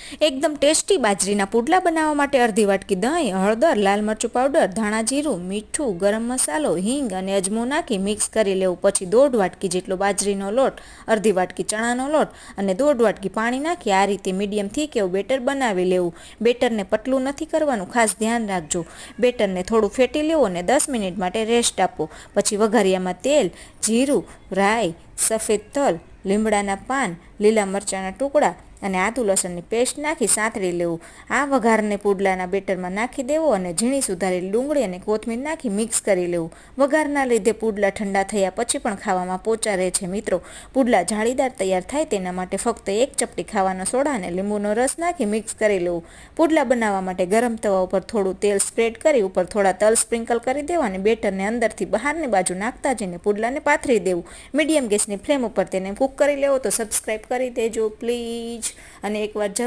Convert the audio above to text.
એકદમ ટેસ્ટી બાજરીના પુડલા બનાવવા માટે અડધી વાટકી દહીં, હળદર, લાલ મરચું પાવડર, ધાણા જીરું, મીઠું, ગરમ મસાલો, હિંગ અને અજમો નાખી મિક્સ કરી લેવું. પછી 1.5 વાટકી જેટલો બાજરીનો લોટ, અડધી વાટકી ચણાનો લોટ અને 1.5 વાટકી પાણી નાખી આ રીતે મીડિયમ થીક એવું બેટર બનાવી લેવું. બેટરને પતલું નથી કરવાનું, ખાસ ધ્યાન રાખજો. બેટરને થોડું ફેટી લેવું અને 10 મિનિટ માટે રેસ્ટ આપો. પછી વઘારિયામાં તેલ, જીરું, રાઈ, સફેદ તલ, લીમડાના પાન, લીલા મરચાંના ટુકડા અને આદુ લસણની પેસ્ટ નાખી સાંતળી લેવું. આ વઘારને પુડલાના બેટરમાં નાખી દેવો અને ઝીણી સુધારેલી ડુંગળી અને કોથમીર નાખી મિક્સ કરી લેવું. વઘારના લીધે પુડલા ઠંડા થયા પછી પણ ખાવામાં પોચા રહે છે. મિત્રો, પુડલા જાળીદાર તૈયાર થાય તેના માટે ફક્ત 1 ચપટી ખાવાનો સોડા અને લીંબુનો રસ નાખી મિક્સ કરી લેવું. પુડલા બનાવવા માટે ગરમ તવા ઉપર થોડું તેલ સ્પ્રેડ કરી ઉપર થોડા તલ સ્પ્રિંકલ કરી દેવા અને બેટરને અંદરથી બહારની બાજુ નાખતા જઈને પુડલાને પાથરી દેવું. મીડિયમ ગેસની ફ્લેમ ઉપર તેને કૂક કરી લેવો. તો સબસ્ક્રાઈબ કરી દેજો પ્લીઝ અને એકવાર